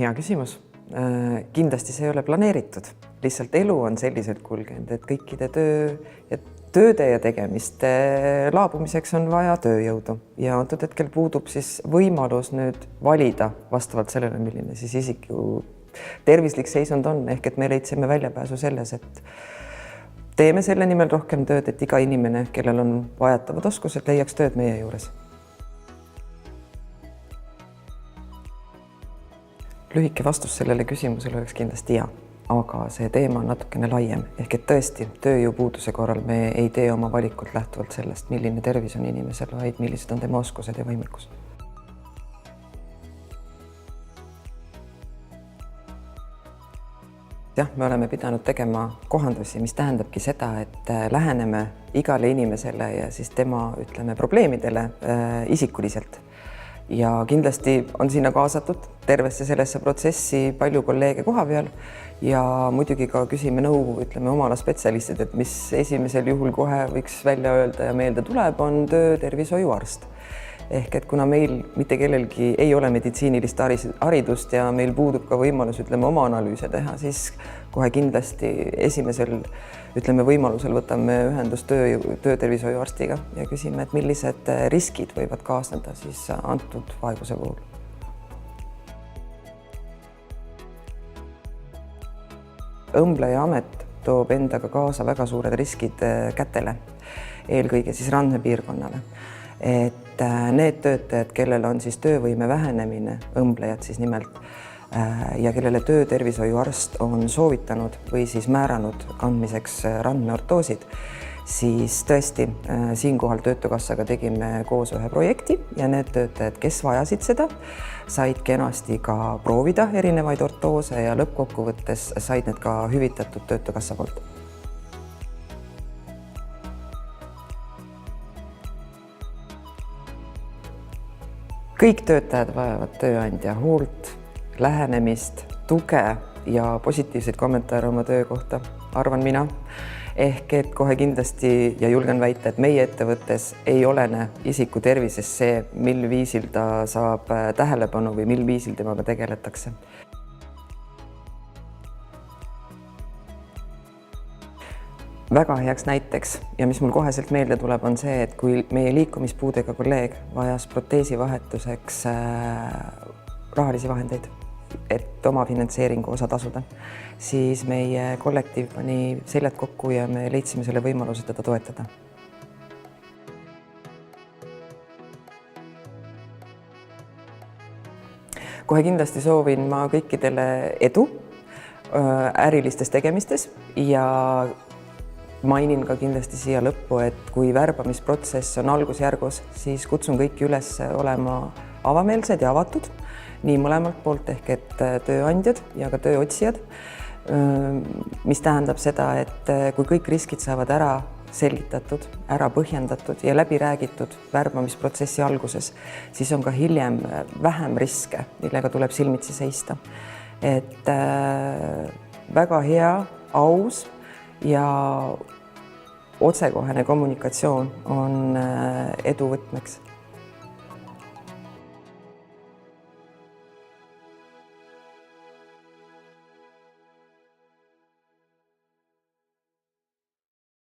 Hea küsimus. Kindlasti see ei ole planeeritud. Lihtsalt elu on selliselt kulgenud, et kõikide tööde ja tegemiste laabumiseks on vaja tööjõudu. Ja antud hetkel puudub siis võimalus nüüd valida vastavalt sellele, milline siis isiku tervislik seisund on. Ehk et me leidsime väljapääsu selles, et teeme selle nimel rohkem tööd, et iga inimene, kellel on vajatavad oskused, leiaks tööd meie juures. Lühike vastus sellele küsimusele oleks kindlasti ja, aga see teema on natukene laiem. Ehk et tõesti, tööjõupuuduse korral me ei tee oma valikut lähtuvalt sellest, milline tervis on inimesel, vaid millised on tema oskused ja võimekus. Jah, me oleme pidanud tegema kohandusi, mis tähendabki seda, et läheneme igale inimesele ja siis tema, probleemidele isikuliselt. Ja kindlasti on sinna kaasatud tervesse sellesse protsessi palju kolleege koha peal ja muidugi ka küsime nõu, oma ala spetsialistid, et mis esimesel juhul kohe võiks välja öelda ja meelde tuleb, on töötervishoiuarst. Ehk et kuna meil mitte kellelgi ei ole meditsiinilist haridust ja meil puudub ka võimalus, oma analüüse teha, siis kohe kindlasti esimesel, võimalusel võtame ühendust töötervishoiuarstiga ja küsime, et millised riskid võivad kaasneda siis antud vaeguse puhul. Õmbleja amet toob endaga kaasa väga suured riskid kätele, eelkõige siis randmepiirkonnale. Et need töötajad, kellel on siis töövõime vähenemine, õmblejad siis nimelt, ja kellele töötervishoiuarst on soovitanud või siis määranud kandmiseks randmeortoosid, siis tõesti siinkohal Töötukassaga tegime koos ühe projekti ja need töötajad, kes vajasid seda, said kenasti ka proovida erinevaid ortoose ja lõppkokkuvõttes said need ka hüvitatud Töötukassa poolt. Kõik töötajad vajavad tööandja hoolt, lähenemist, tuge ja positiivseid kommentaare oma töö kohta, arvan mina. Ehk et kohe kindlasti ja julgen väita, et meie ettevõttes ei olene isiku tervises see, mil viisil ta saab tähelepanu või mil viisil temaga tegeletakse. Väga heaks näiteks ja mis mul koheselt meelde tuleb, on see, et kui meie liikumispuudega kolleeg vajas proteesi vahetuseks rahalisi vahendeid, et oma finantseeringu osa tasuda, siis meie kollektiiv pani seljad kokku ja me leidsime selle võimaluse teda toetada. Kohe kindlasti soovin ma kõikidele edu ärilistes tegemistes ja mainin ka kindlasti siia lõppu, et kui värbamisprotsess on algusjärgus, siis kutsun kõiki üles olema avameelsed ja avatud, nii mõlemalt poolt ehk et tööandjad ja ka tööotsijad, mis tähendab seda, et kui kõik riskid saavad ära selgitatud, ära põhjendatud ja läbi räägitud värbamisprotsessi alguses, siis on ka hiljem vähem riske, millega tuleb silmitsi seista. Et väga hea, aus ja otsekohene kommunikatsioon on edu võtmeks.